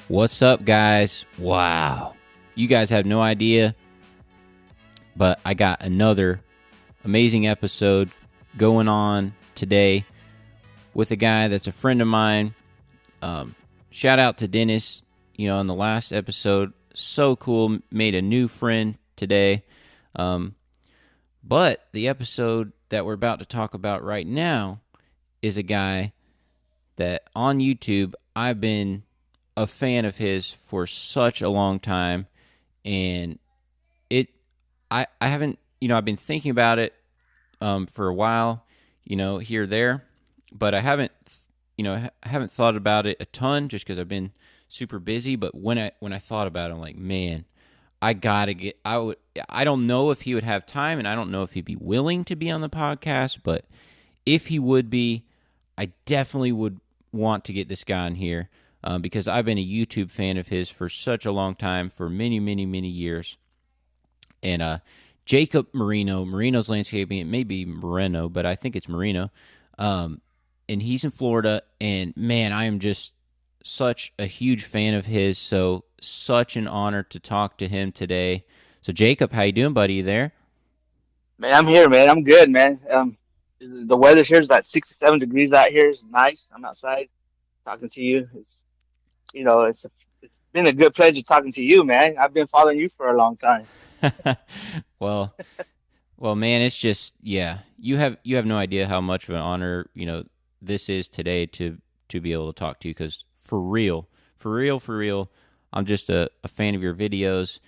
What's up, guys? Wow. You guys have no idea, but I got another amazing episode going on today with a guy that's a friend of mine. Shout out to Dennis, in the last episode. So cool. Made a new friend today. But the episode that we're about to talk about right now is a guy that on YouTube I've been a fan of his for such a long time, and I haven't, I've been thinking about it for a while, here or there, but I haven't thought about it a ton just because I've been super busy. But when I thought about it, I'm like, man, I don't know if he would have time, and I don't know if he'd be willing to be on the podcast, but if he would be, I definitely would want to get this guy on here because I've been a YouTube fan of his for such a long time, for many, many, many years. And Jacob Moreno's Landscaping, it may be Moreno, but I think it's Moreno. And he's in Florida, and man, I am just such a huge fan of his, so such an honor to talk to him today. So Jacob, how you doing, buddy? You there? Man, I'm here, man. I'm good, man. The weather here is like 67 degrees out here. It's nice. I'm outside talking to you. It's been a good pleasure talking to you, man. I've been following you for a long time. well, well, man, it's just you have no idea how much of an honor this is today to be able to talk to you, because for real, I'm just a fan of your videos.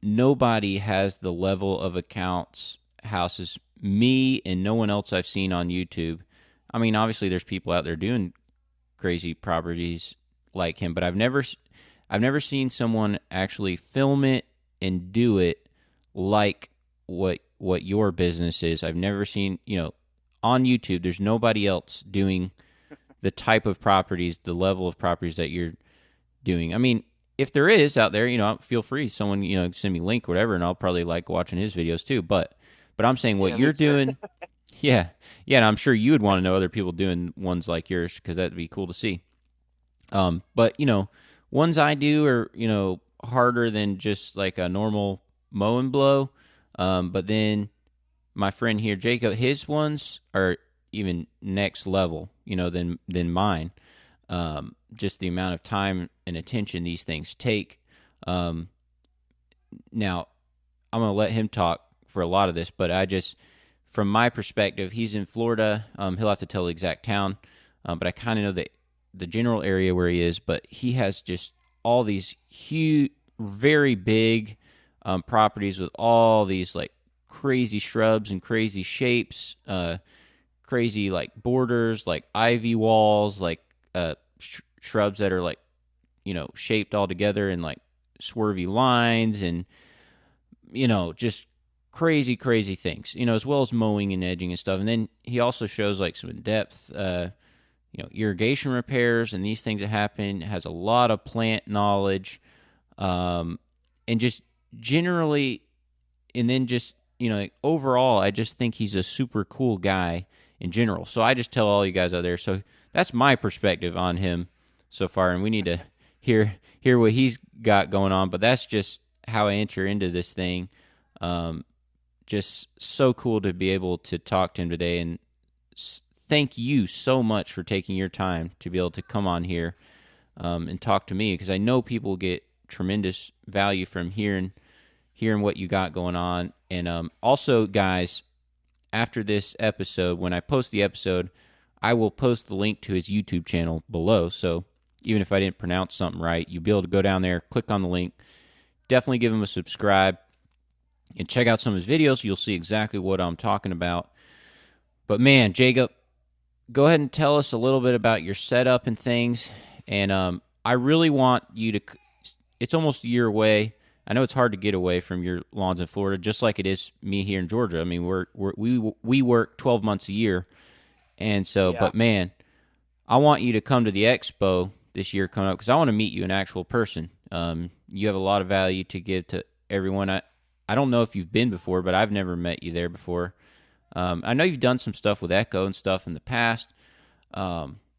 Nobody has the level of accounts, houses, me and no one else I've seen on YouTube. I mean, obviously there's people out there doing crazy properties like him, but I've never seen someone actually film it and do it like what your business is. I've never seen, on YouTube, there's nobody else doing the type of properties, the level of properties that you're doing. I mean, if there is out there, feel free. Someone, send me a link or whatever, and I'll probably like watching his videos too. But I'm saying what Yeah, me you're too. doing, yeah, and I'm sure you would want to know other people doing ones like yours, because that'd be cool to see. But ones I do are harder than just like a normal mow and blow. But then my friend here, Jacob, his ones are even next level, than mine. Just the amount of time and attention these things take. Um, Now, I'm gonna let him talk for a lot of this, but from my perspective, he's in Florida. He'll have to tell the exact town, but I kind of know the general area where he is. But he has just all these huge, very big properties with all these like crazy shrubs and crazy shapes, crazy like borders, like ivy walls, like shrubs that are like shaped all together in like swervy lines, and just crazy, crazy things, as well as mowing and edging and stuff. And then he also shows like some in depth, irrigation repairs and these things that happen. Has a lot of plant knowledge, and just generally, and then just like overall, I just think he's a super cool guy in general. So I just tell all you guys out there. So that's my perspective on him so far, and we need to hear what he's got going on. But that's just how I enter into this thing. Just so cool to be able to talk to him today, and thank you so much for taking your time to be able to come on here and talk to me, because I know people get tremendous value from hearing what you got going on. And also, guys, after this episode, when I post the episode, I will post the link to his YouTube channel below. So even if I didn't pronounce something right, you'll be able to go down there, click on the link, definitely give him a subscribe, and check out some of his videos. You'll see exactly what I'm talking about. But man, Jacob, go ahead and tell us a little bit about your setup and things. And I really want you to. It's almost a year away. I know it's hard to get away from your lawns in Florida, just like it is me here in Georgia. I mean, we work 12 months a year, and so. Yeah. But man, I want you to come to the expo this year coming up, because I want to meet you, an actual person. You have a lot of value to give to everyone. I don't know if you've been before, but I've never met you there before. I know you've done some stuff with Echo and stuff in the past,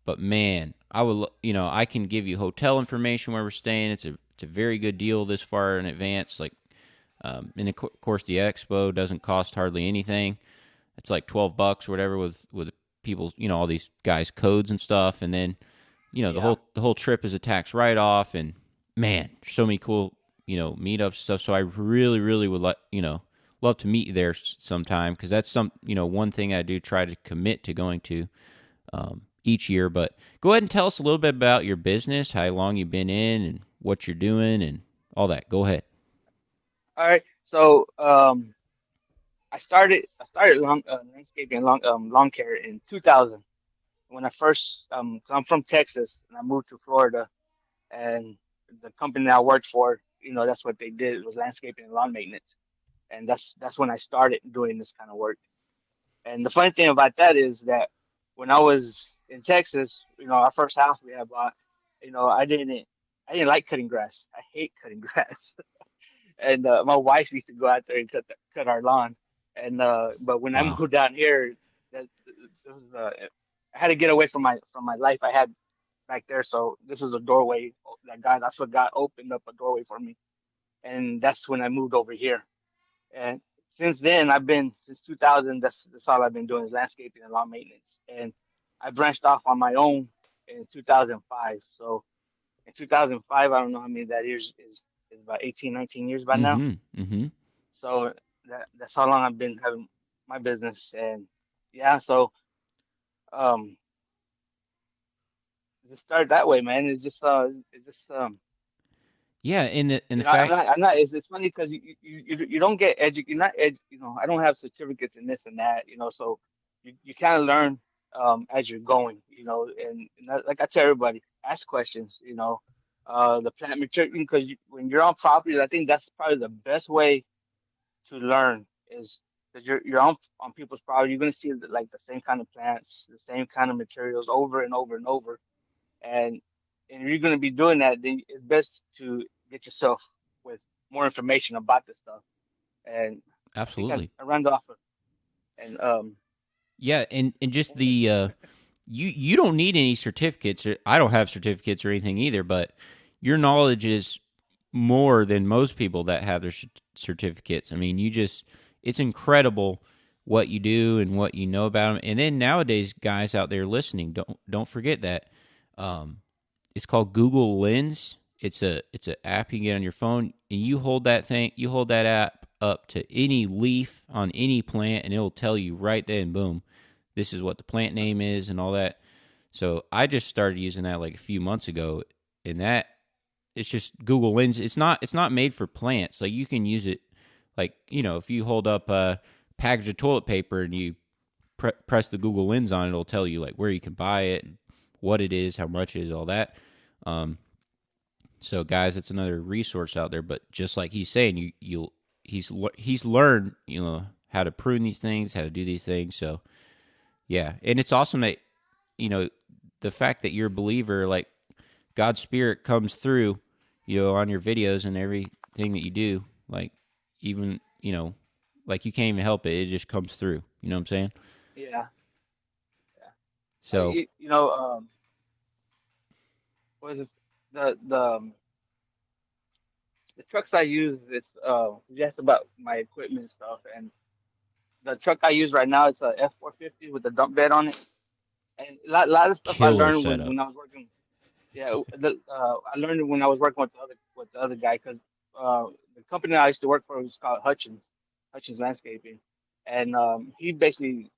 But man, I can give you hotel information where we're staying. It's a very good deal this far in advance. Like, and of course, the expo doesn't cost hardly anything. It's like $12 or whatever with people, all these guys' codes and stuff, and then the Yeah. whole trip is a tax write off, and man, there's so many cool meetups and stuff. So I really really would like love to meet you there sometime because that's one thing I do try to commit to going to each year. But go ahead and tell us a little bit about your business, how long you've been in, and what you're doing, and all that. Go ahead. All right. So I started landscaping lawn care in 2000 when I first so I'm from Texas and I moved to Florida, and the company that I worked for, that's what they did was landscaping and lawn maintenance, and that's when I started doing this kind of work. And the funny thing about that is that when I was in Texas, our first house we had bought, I didn't like cutting grass. I hate cutting grass. And my wife used to go out there and cut our lawn. And but when I Wow. moved down here, this was I had to get away from my life I had back there. So this was a doorway that's what God opened up a doorway for me, and that's when I moved over here. And since then, since 2000. That's all I've been doing is landscaping and lawn maintenance. And I branched off on my own in 2005. So in 2005, I don't know how many that is about 18, 19 years by now. Mm-hmm. Mm-hmm. So that's how long I've been having my business. And yeah, so um, it just started that way, man. It's just Yeah, in the I'm fact. not. I'm not. It's funny because you don't get You're not I don't have certificates in this and that. So you kind of learn as you're going. Like I tell everybody, ask questions. The plant material because when you're on property, I think that's probably the best way to learn is because you're on people's property. You're gonna see like the same kind of plants, the same kind of materials over and over and over, and and if you're going to be doing that, then it's best to get yourself with more information about this stuff. And I think I, Absolutely. I rounded off, and Yeah, and just the you don't need any certificates. I don't have certificates or anything either, but your knowledge is more than most people that have their certificates. I mean, it's incredible what you do and what you know about them. And then nowadays, guys out there listening, don't forget that it's called Google Lens. It's an app you can get on your phone, and you hold that app up to any leaf on any plant, and it'll tell you right then, boom, this is what the plant name is and all that. So I just started using that like a few months ago, and that it's just Google Lens. It's not made for plants. Like you can use it, like if you hold up a package of toilet paper and you press the Google Lens on it, it'll tell you like where you can buy it, what it is, how much it is, all that. Um, so guys, it's another resource out there. But just like he's saying, he's learned how to prune these things, how to do these things. So yeah, and it's awesome that you know the fact that you're a believer, like God's spirit comes through, on your videos and everything that you do. Like even like you can't even help it; it just comes through. You know what I'm saying? yeah, yeah. So What is it? The trucks I use, you asked about my equipment and stuff, and the truck I use right now it's a F450 with a dump bed on it, and a lot of stuff I killer learned when, setup. when I was working. Yeah, I learned it when I was working with the other guy because the company I used to work for was called Hutchins Landscaping, and he basically,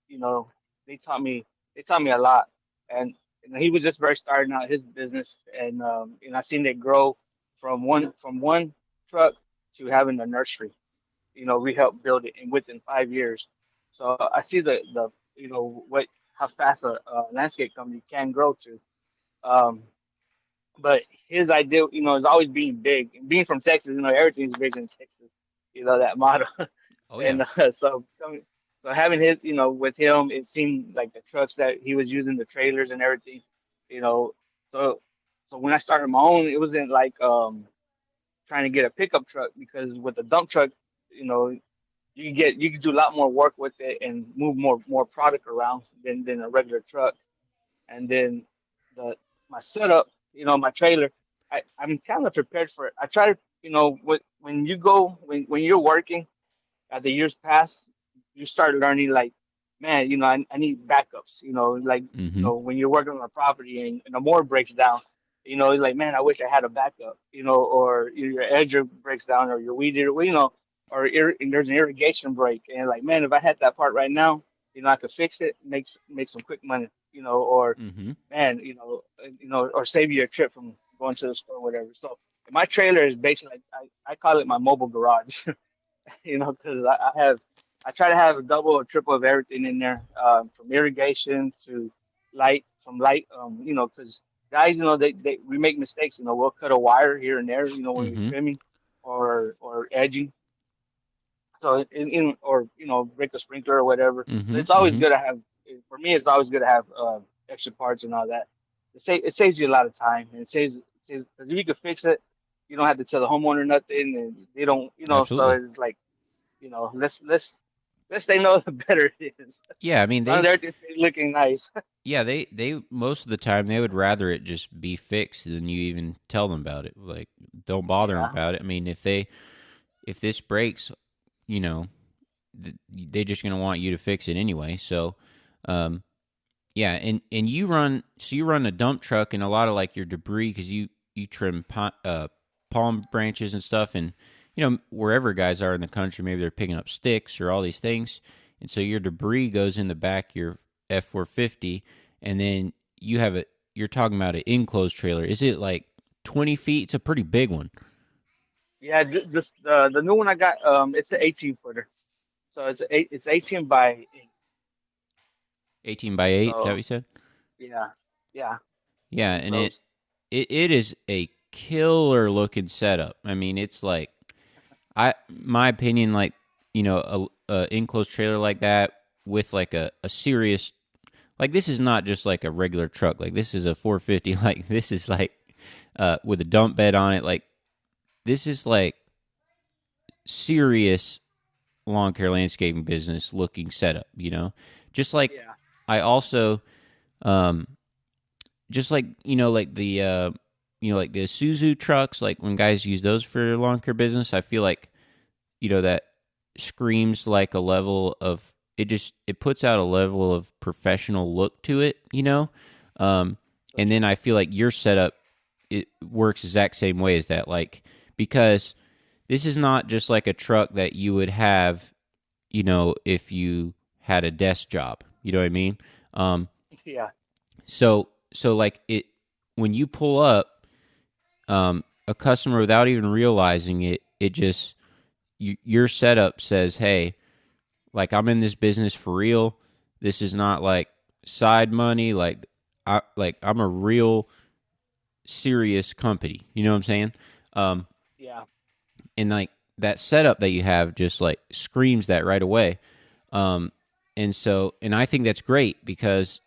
they taught me they taught me a lot, and he was just very starting out his business, and I seen it grow from one truck to having a nursery. We helped build it within 5 years, so I see the what how fast a landscape company can grow to. Um, but his idea, is always being big. And being from Texas, everything's big in Texas. That motto. Oh yeah, And so having his, with him, it seemed like the trucks that he was using, the trailers and everything, you know. So so when I started my own, it wasn't like trying to get a pickup truck because with a dump truck, you know, you can do a lot more work with it and move more product around than a regular truck. And then the my setup, my trailer, I'm kind of prepared for it. I try to, when you go when you're working as the years pass, you start learning like, man, I need backups. Like Mm-hmm. when you're working on a property and the motor breaks down, it's like, man, I wish I had a backup. Or your edger breaks down, or your weed eater, and there's an irrigation break, and like, man, if I had that part right now, I could fix it, make some quick money. Or Mm-hmm. man, or save you a trip from going to the store, or whatever. So my trailer is basically, I call it my mobile garage. Because I try to have a double or triple of everything in there, from irrigation to light, because guys, we make mistakes, we'll cut a wire here and there, when we're Mm-hmm. trimming or edging. So or break a sprinkler or whatever. So Mm-hmm. it's always Mm-hmm. good to have. For me, it's always good to have extra parts and all that. It saves you a lot of time, and because if you can fix it, you don't have to tell the homeowner nothing, and they don't. So Absolutely. it's like, less they know, the better it is. As Yeah, I mean long as they everything's looking nice. yeah, they most of the time they would rather it just be fixed than you even tell them about it. Like, don't bother them Yeah, about it. I mean, if this breaks, you know, they're just going to want you to fix it anyway. So, um yeah, and you run a dump truck and a lot of like your debris cuz you trim palm branches and stuff, and wherever guys are in the country, maybe they're picking up sticks or all these things. And so your debris goes in the back of your F450, and then you're talking about an enclosed trailer. Is it like 20 feet? It's a pretty big one. yeah. The new one I got, it's an 18 footer, so it's 18 by 8. 18 by 8, is that what So you said? yeah, yeah. Yeah, and So it is a killer looking setup. I mean, it's like my opinion, like, a enclosed trailer like that with like a serious, like, this is not just like a regular truck. Like, this is a 450. Like, this is like with a dump bed on it. Like, this is like serious lawn care landscaping business looking setup. Just like yeah, I also um just like like the like the Suzu trucks, like when guys use those for their lawn care business, I feel like that screams like a level of it puts out a level of professional look to it. um for and then sure. I feel like your setup, it works exact same way as that, like, because this is not just like a truck that you would have if you had a desk job, you know what I mean? um Yeah, so like, when you pull up, a customer, without even realizing it, it just your setup says, hey, like, I'm in this business for real. This is not like side money. Like, I'm a real serious company. You know what I'm saying? Um, yeah, and like that setup that you have just like screams that right away. Um, and I think that's great because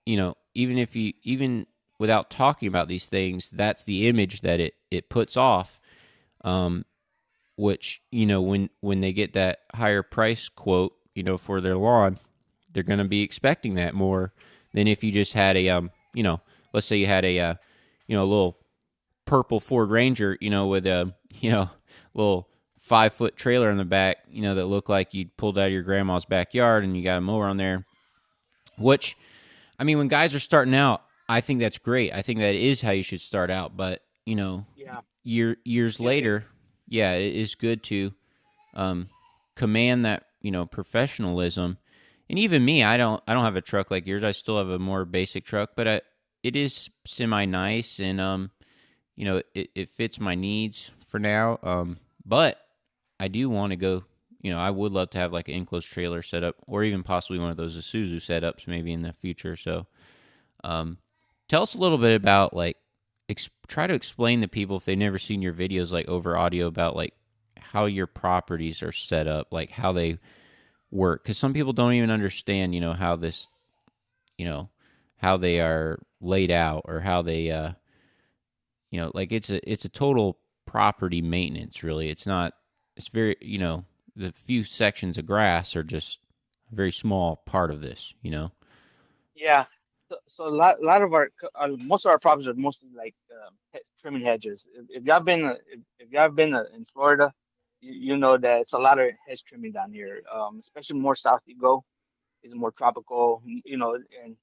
even without talking about these things, that's the image that it puts off. Um, which when they get that higher price quote, for their lawn, they're going to be expecting that more than if you just had a let's say you had a little purple Ford Ranger, with a little 5 foot trailer in the back, that looked like you'd pulled out of your grandma's backyard, and you got a mower on there. Which, I mean, when guys are starting out, I think that's great. I think that is how you should start out. But yeah. years Yeah, later, yeah, it is good to um, command that professionalism. And even me, I don't have a truck like yours. I still have a more basic truck, but it is semi nice, and it fits my needs for now. But I do want to go. I would love to have like an enclosed trailer setup, or even possibly one of those Isuzu setups, maybe in the future. So, um, tell us a little bit about, like, try to explain to people, if they've never seen your videos, like, over audio, about like how your properties are set up, like how they work, because some people don't even understand, how this, you know, how they are laid out, or how they, like, it's a total property maintenance. Really, it's not. It's very, the few sections of grass are just a very small part of this. yeah. so a lot of most of our properties are mostly like trimming hedges. If y'all been if y'all been in Florida, you know that it's a lot of hedge trimming down here. Especially more south you go, is more tropical. You know, and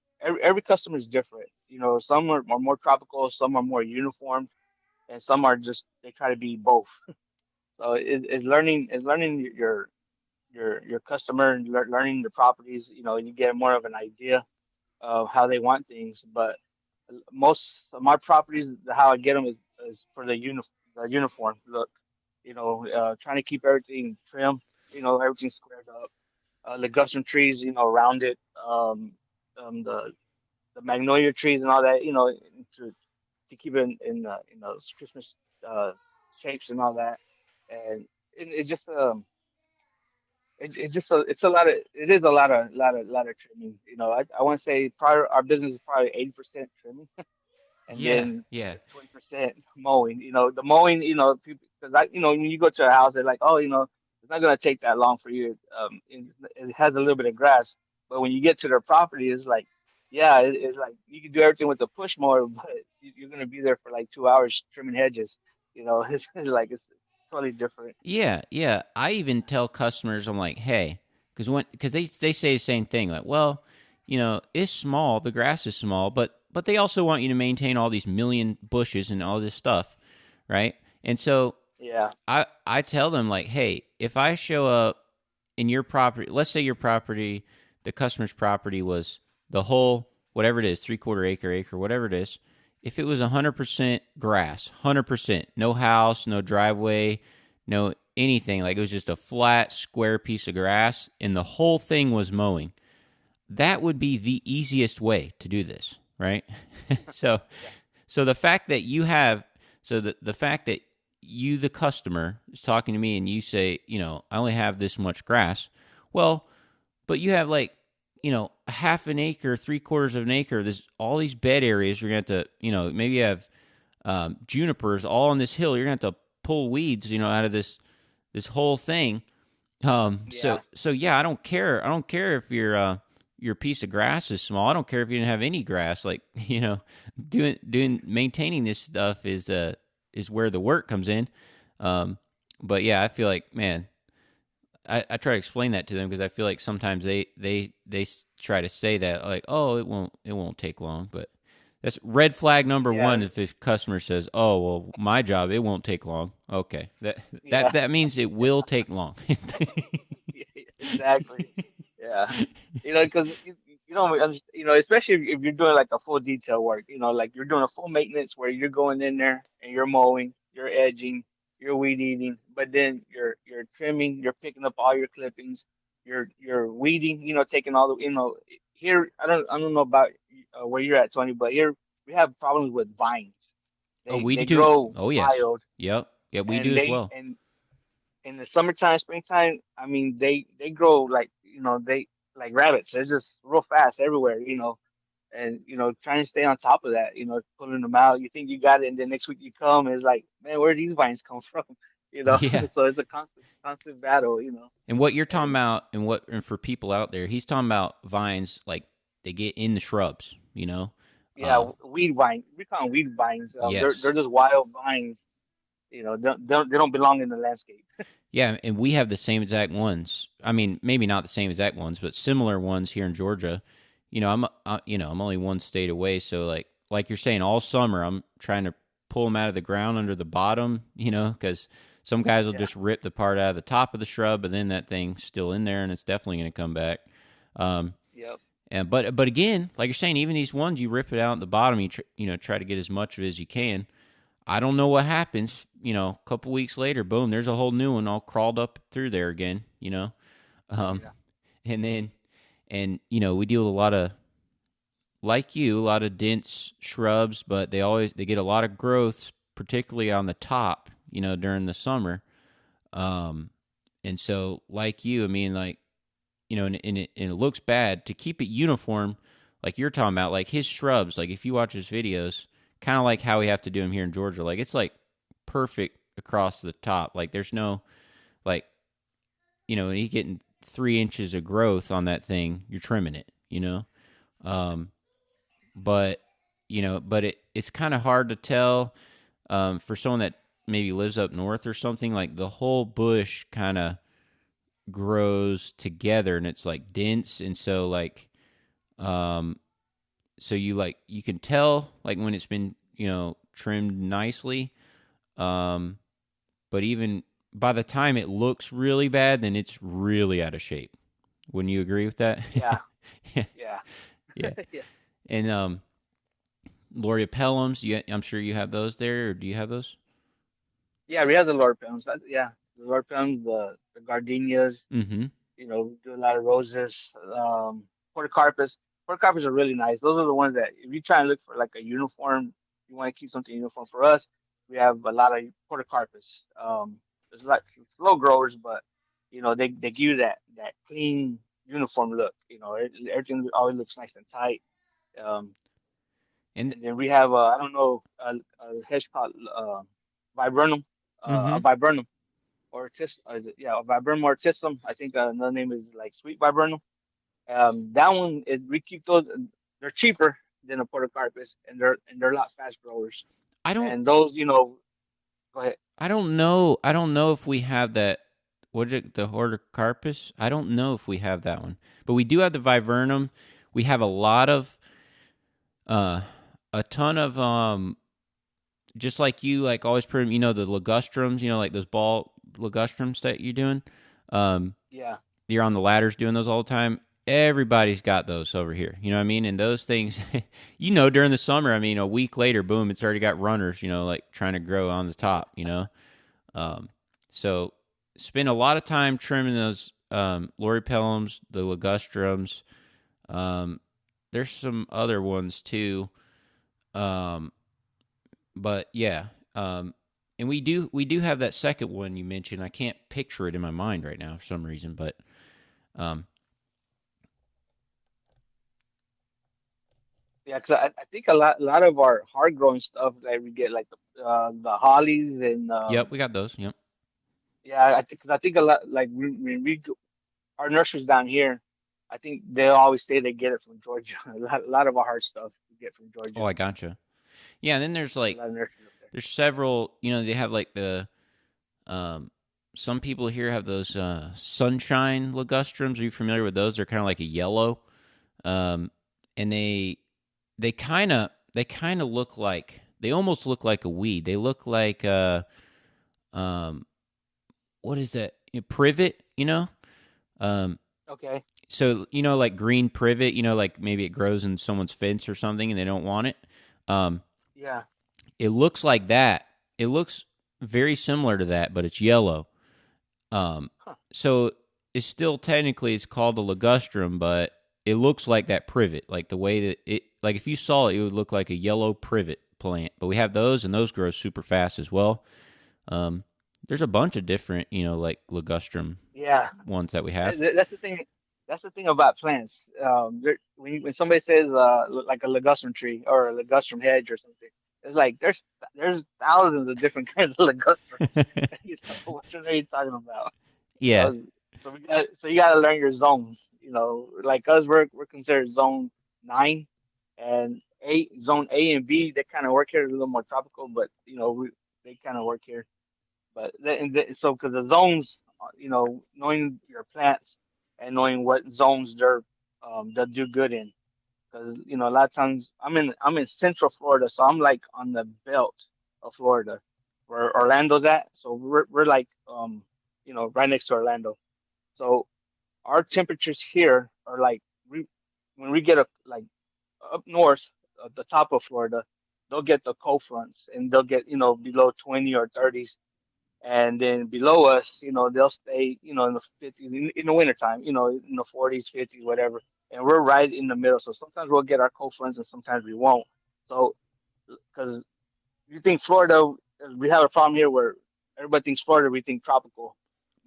every customer is different. You know, some are more tropical, some are more uniform, and some are just they try to be both. So it's learning your customer and learning the properties. You know, you get more of an idea of how they want things. But most of my properties, how I get them is for the uniform look. You know, trying to keep everything trim. You know, everything squared up. The custom trees, you know, around it. The magnolia trees and all that. You know, to keep it in those Christmas uh shapes and all that. And it's just it's just it's a lot of it is a lot of trimming. You know, I want to say probably our business is probably 80% trimming, and Yeah, then yeah, 20% mowing. You know, the mowing. You know, people because you know when you go to a house, they're like, oh, you know, it's not gonna take that long for you. It has a little bit of grass, but when you get to their property, it's like, yeah, it's like you can do everything with the push mower, but you're gonna be there for like 2 hours trimming hedges. You know, it's like it's totally different. yeah, yeah. I even tell customers, I'm like, hey, because they say the same thing, like, well, it's small, the grass is small, but they also want you to maintain all these million bushes and all this stuff, right? And so Yeah, I tell them like, hey, if I show up in your property, let's say your property, the customer's property was the whole whatever it is, 3/4 acre, whatever it is. If it was 100% grass, 100%, no house, no driveway, no anything, like it was just a flat square piece of grass, and the whole thing was mowing, that would be the easiest way to do this, right? so yeah, so the fact that you have, the fact that you, the customer, is talking to me and you say, I only have this much grass. Well, but you have like, a half an acre, 3/4 of an acre. There's all these bed areas. You're going to have to, maybe you have junipers all on this hill. You're going to have to pull weeds, out of this whole thing. So yeah. so yeah, I don't care. I don't care if your piece of grass is small. I don't care if you didn't have any grass. Like doing maintaining this stuff is where the work comes in. Um, but yeah, I feel like man, I try to explain that to them because I feel like sometimes they try to say that like oh it won't take long, but that's red flag number Yeah, one. If a customer says, "Oh well, my job it won't take long," okay, that that yeah, that means it will take long. yeah, exactly. Yeah, you know, because you don't, you know, especially if you're doing like a full detail work, you know, like you're doing a full maintenance where you're going in there and you're mowing, you're edging, you're weed eating, but then you're trimming, you're picking up all your clippings, you're weeding, you know, taking all the, you know, here I don't know about where you're at, Tony, but here we have problems with vines. Oh, They we do they too. grow Oh yes, wild yep, yeah, we do and as well. in the summertime, springtime, I mean, they grow like they like rabbits. They're just real fast everywhere, and trying to stay on top of that, pulling them out. You think you got it, and then next week you come, and it's like, man, where these vines come from? You know, Yeah, so it's a constant battle. and what you're talking And about, and for people out there, he's talking about vines like they get in the shrubs. yeah, Um, weed vine. We call them weed vines. They're yes, just wild vines. They don't belong in the landscape. yeah, and we have the same exact ones. I mean, maybe not the same exact ones, but similar ones here in Georgia. I'm only one state away, so like you're saying, all summer I'm trying to pull them out of the ground under the bottom. Because some guys will Yeah. just rip the part out of the top of the shrub, and then that thing's still in there, and it's definitely going to come back. Um, Yep. and but again, like you're saying, even these ones you rip it out at the bottom, try to get as much of it as you can. I don't know what happens. A couple weeks later, boom, there's a whole new one all crawled up through there again. Um, Yeah. and then we deal with a lot of like you, a lot of dense shrubs, but they get a lot of growths, particularly on the top. During the summer. Um, and so like you, I mean, like and it looks bad to keep it uniform, like you're talking about, like his shrubs. Like if you watch his videos, kind of like how we have to do them here in Georgia. Like it's like perfect across the top. Like there's no like you getting 3 inches of growth on that thing. You're trimming it. Um, but but it's kind of hard to tell for someone that maybe lives up north or something. Like the whole bush kind of grows together and it's like dense, and so like um, so you can tell like when it's been trimmed nicely, um, but even by the time it looks really bad, then it's really out of shape. Wouldn't you agree with that? Yeah, Yeah, yeah, yeah. yeah. And Loriopellums, I'm sure you have those there, or do you have those? Yeah, we have the Lord Pelms. Yeah, the Lord Pelms, the gardenias. Mm-hmm. Do a lot of roses. Portocarpus. Portocarpus are really nice. Those are the ones that if you try and look for like a uniform, you want to keep something uniform. For us, we have a lot of portocarpus. There's like slow growers, but they give you that clean uniform look. Everything always looks nice and tight. Um, And and then we have I don't know a hedge called viburnum, mm-hmm. a viburnum or a viburnum ortisum. I think another name is like sweet viburnum. That one is we keep those. They're cheaper than a portocarpus, and they're a lot fast growers. I don't And those, go ahead. I don't know. I don't know if we have that. What is it? The Horticarpus? I don't know if we have that one, but we do have the Viburnum. We have a lot of, uh, a ton of, just like you, like always put 'em, the ligustrums, like those ball ligustrums that you're doing. Um, Yeah, you're on the ladders doing those all the time. Everybody's got those over here. You know what I mean? And those things, during the summer, I mean, a week later, boom, it's already got runners, like trying to grow on the top. Um, so spend a lot of time trimming those loripellums, the ligustrums. Um, there's some other ones too, um, but yeah. And we do have that second one you mentioned. I can't picture it in my mind right now for some reason, but um, yeah. Cause I think a lot of our hard growing stuff that we get like the hollies and yep, we got those. Yep. yeah, I think a lot like our nurseries down here. I think they always say they get it from Georgia. A lot of our hard stuff we get from Oh, Georgia. I gotcha. Yeah, and then there's There's a like lot of nurseries up there. there's several. They have like the um, some people here have those sunshine ligustrums. Are you familiar with those? They're kind of like a yellow, um, and they kind of look like they almost look like a weed. They look like um, what is that? Privet, Um, Okay. so like green privet, like maybe it grows in someone's fence or something, and they don't want it. Um, Yeah. it looks like that. It looks very similar to that, but it's yellow. Huh. So it's still technically it's called a ligustrum, but it looks like that privet, like the way that like if you saw it, it would look like a yellow privet plant. But we have those, and those grow super fast as well. Um, there's a bunch of different, like ligustrum Yeah. ones that we have. That's the thing. That's the thing about plants. When somebody says like a ligustrum tree or a ligustrum hedge or something, it's like there's thousands of different kinds of ligustrums. What are you talking about? Yeah. So you got to learn your zones. Like us, we're considered zone 9 and 8. Zone A and B, they kind of work here a little more tropical, but they kind of work here. But so because the zones, knowing your plants and knowing what zones they'll do good in. Because a lot of times I'm in Central Florida, so I'm like on the belt of Florida, where Orlando's at. So we're like right next to Orlando. So our temperatures here are like when we get like up north at the top of Florida, they'll get the cold fronts and they'll get below 20 or 30s, and then below us, they'll stay, in the 50s in the wintertime, in the 40s, 50s, whatever. And we're right in the middle. So sometimes we'll get our cold fronts and sometimes we won't. So, because you think Florida, we have a problem here where everybody thinks Florida, we think tropical.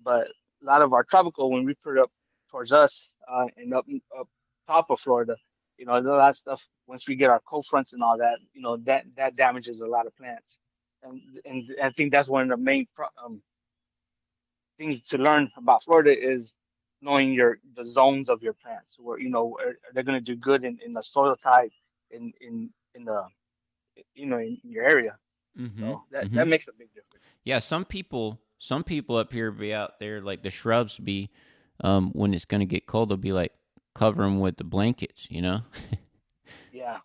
But a lot of our tropical, when we put it up towards us and up top of Florida, a lot of stuff, once we get our cold fronts and all that, that damages a lot of plants. And I think that's one of the main things to learn about Florida is knowing the zones of your plants, where are they going to do good in the soil type, in the in your area. Mm-hmm. So that Mm-hmm. that makes a big difference. Yeah, some people up here be out there like the shrubs be when it's gonna get cold they'll be like cover them with the blankets, you know. Yeah,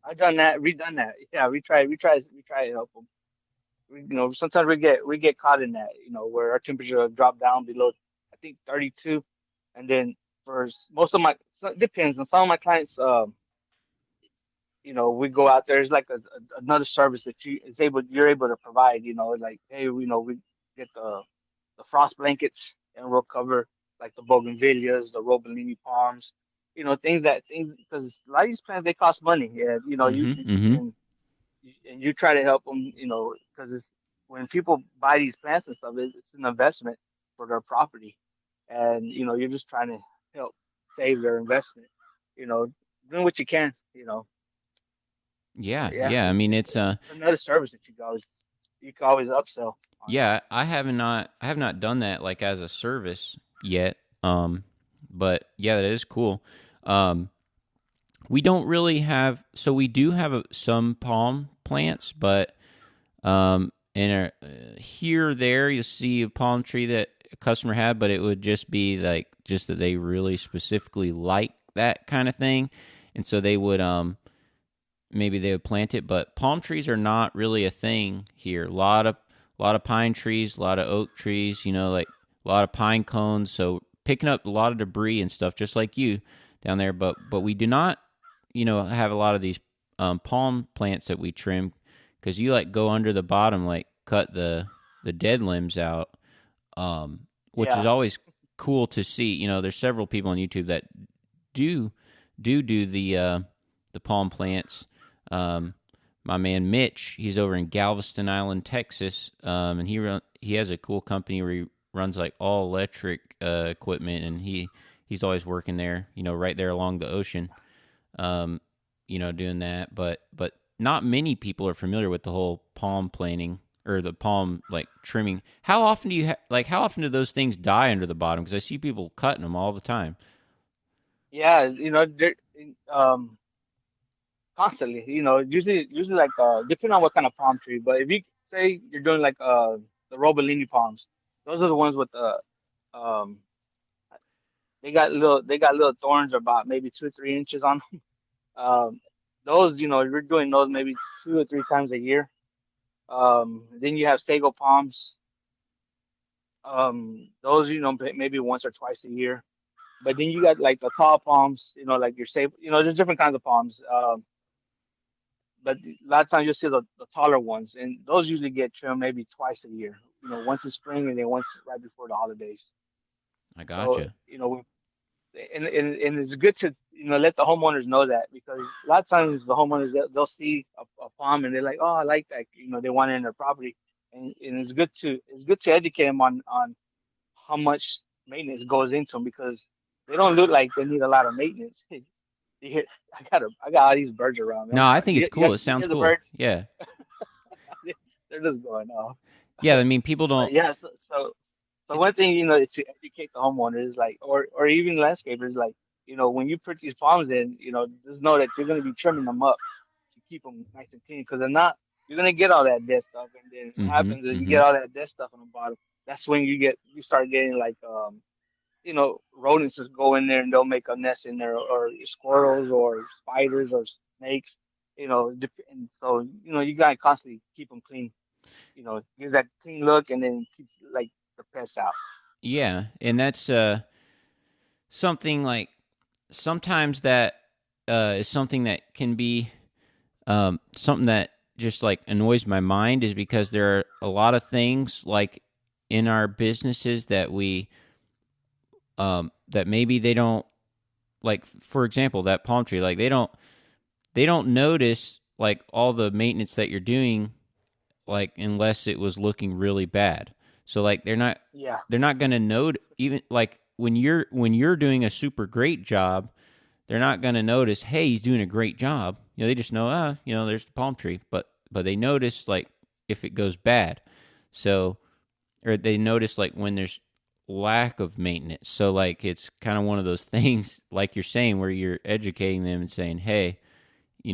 I've done that, redone that. Yeah, we try to help them. Sometimes we get caught in that, where our temperature will drop down below, I think 32, and then most of my, so it depends on some of my clients. We go out there. It's like another service that you're able to provide. Like, hey, we get the frost blankets, and we'll cover like the bougainvilleas, the robellini palms, things because a lot of these plants they cost money. Yeah, Mm-hmm. Mm-hmm. and you try to help them, because it's when people buy these plants and stuff, it's an investment for their property, and you're just trying to help save their investment, you know, doing what you can. Yeah, But yeah, yeah. I mean, it's it's another service that you can always upsell on. yeah. I have not done that like as a service yet. But yeah, that is cool. Um, we don't really have. So we do have some palm plants, but and here or there you see a palm tree that a customer had, but it would just be like just that they really specifically like that kind of thing, and so they would maybe they would plant it. But palm trees are not really a thing here. A lot of pine trees, a lot of oak trees, like a lot of pine cones. So picking up a lot of debris and stuff, just like you down there. But we do not, have a lot of these palm plants that we trim because you like go under the bottom, like cut the dead limbs out, which is Yeah, always cool to see. There's several people on YouTube that do do the palm plants. Um, my man Mitch, he's over in Galveston Island, Texas, and he has a cool company where he runs like all electric equipment, and he's always working there, right there along the ocean, um, doing that. But not many people are familiar with the whole palm planting or the palm like trimming. How often do how often do those things die under the bottom? Because I see people cutting them all the time. yeah, um constantly, usually like depending on what kind of palm tree, but if you say you're doing like the robellini palms, those are the ones with the um they got little thorns about maybe 2 or 3 inches on them. Those, you're doing those maybe 2 or 3 times a year. Then you have sago palms. Those, maybe once or twice a year. But then you got like the tall palms, like your sago. There's different kinds of palms. But a lot of times you'll see the taller ones, and those usually get trimmed maybe twice a year. Once in spring and then once right before the holidays. I So, gotcha. and it's good to let the homeowners know that, because a lot of times the homeowners they'll see a farm and they're like, oh, I like that, they want it in their property, and it's good to educate them on how much maintenance goes into them, because they don't look like they need a lot of maintenance. You hear, I got all these birds around me. I'm No, I sorry. think it's cool. It You sounds hear the cool. birds? Yeah. They're just going off. Yeah, I mean, people But don't. yeah, so It, one thing, is to educate the homeowners, like, or even landscapers, like, when you put these palms in, just know that you're going to be trimming them up to keep them nice and clean, because they're not, you're going to get all that dead stuff, and then what mm-hmm. happens is you Mm-hmm. get all that dead stuff on the bottom. That's when you start getting like, rodents just go in there and they'll make a nest in there, or squirrels or spiders or snakes, and so, you got to constantly keep them clean, gives that clean look, and then keeps like the pests out. Yeah, and that's something like sometimes that is something that can be something that just like annoys my mind is because there are a lot of things like in our businesses that we that maybe they don't like. For example, that palm tree, like they don't notice like all the maintenance that you're doing, like unless it was looking really bad. So like Yeah, they're not going to note even like when you're doing a super great job, they're not going to notice, hey, he's doing a great job. They just know, there's the palm tree, but they notice like if it goes bad. So or they notice like when there's lack of maintenance. So like it's kind of one of those things like you're saying where you're educating them and saying, "Hey,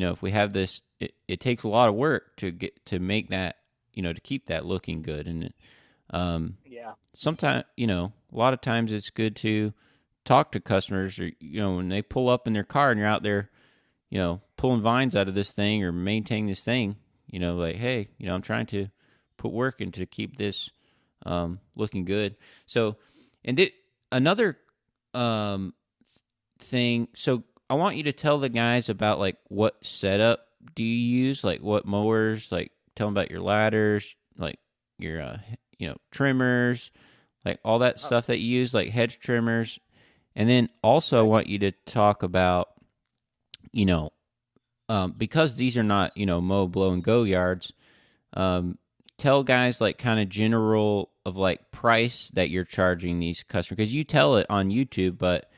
if we have this, it takes a lot of work to get to make that, to keep that looking good. And um, Yeah. sometimes, a lot of times it's good to talk to customers, or when they pull up in their car and you're out there, pulling vines out of this thing or maintaining this thing, like, hey, I'm trying to put work in to keep this looking good. So, and another um, thing. So, I want you to tell the guys about like what setup do you use, like what mowers, like tell them about your ladders, like your trimmers, like all that Oh, stuff that you use, like hedge trimmers, and then also I okay. want you to talk about you know because these are not mow, blow, and go yards. Um, Tell guys like kind of general of like price that you're charging these customers, because you tell it on YouTube, but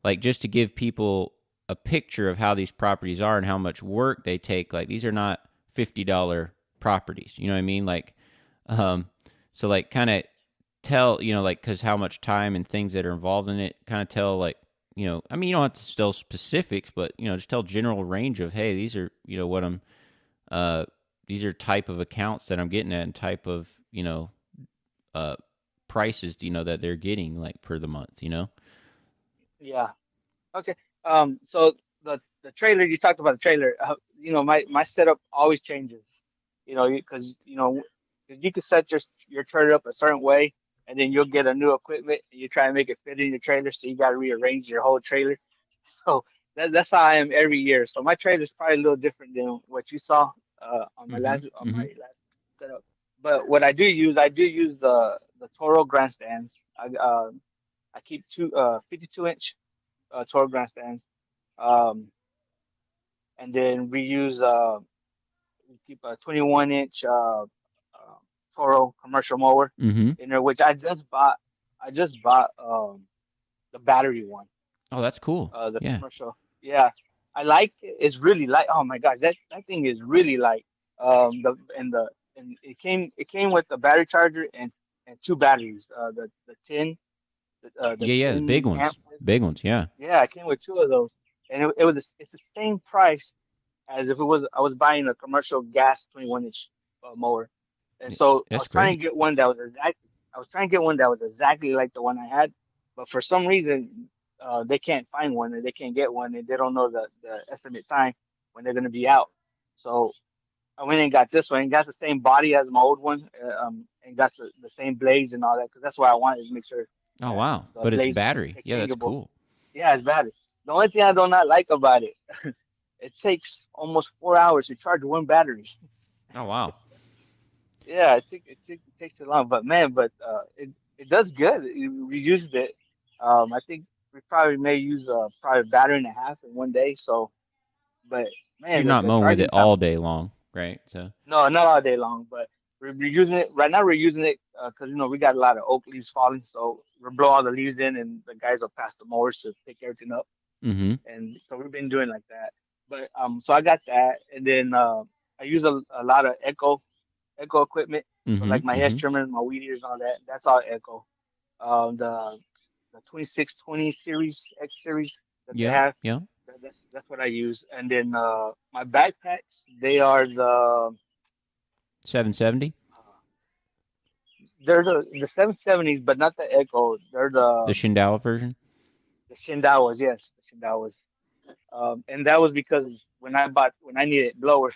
like just to give people a picture of how these properties are and how much work they take. Like these are not $50 properties. You know what I mean? Like, um, so like kind of tell like because how much time and things that are involved in it. Kind of tell like I mean you don't have to tell specifics, but just tell general range of hey these are what I'm uh these are type of accounts that I'm getting at and type of uh prices that they're getting like per the month. Yeah. Okay. So the trailer you talked about the trailer. My setup always changes. Because you can set your trailer up a certain way, and then you'll get a new equipment and you try and make it fit in your trailer, so you got to rearrange your whole trailer. So that's how I am every year. So my trailer is probably a little different than what you saw Mm-hmm. on my Mm-hmm. last setup. But what I do use the Toro grandstands. I keep 52-inch Toro grandstands. Um, and then we keep a 21-inch Toro commercial mower Mm-hmm. in there, which I just bought. I just bought the battery one, Oh, that's cool. the Yeah. commercial. Yeah, I like it. It's really light. Oh my gosh, that thing is really light. And it came with a battery charger and two batteries. The Yeah, yeah, the big 10 amp. ones. Big ones, yeah. Yeah, it came with two of those, and it's the same price as if it was I was buying a commercial gas 21-inch mower. And so That's great. I was trying to get one that was exactly like the one I had, but for some reason they can't find one and they can't get one and they don't know the estimate time when they're going to be out. So I went and got this one and got the same body as my old one, and got the same blades and all that because that's what I wanted to make sure Oh, that wow. the But it's blades are battery. Yeah, that's interchangeable. cool. Yeah, it's battery. The only thing I do not like about it, it takes almost 4 hours to charge one battery. Oh, wow. Yeah, it takes too long, but man, it does good. We used it. I think we probably may use probably a battery and a half in one day. So, but So you're man, not the mowing with it charging time. all day long, right? So, No, not all day long, but we're using it right now. We're using it because we got a lot of oak leaves falling, so we blow all the leaves in, and the guys will pass the mowers to pick everything up. mm-hmm. And so we've been doing like that. But so I got that, and then I use a lot of Echo equipment. So Mm-hmm. like my hedge Mm-hmm. trimmers, my weed eaters, and all that. That's all Echo. The 2620 series X series that they Yeah. have. Yeah. That's what I use. And then my backpacks, they are $770. they're the 770s, but not the Echo. They're The Shindala version. the Shindawas. Yes, the Shindawas. And that was because when I needed blowers,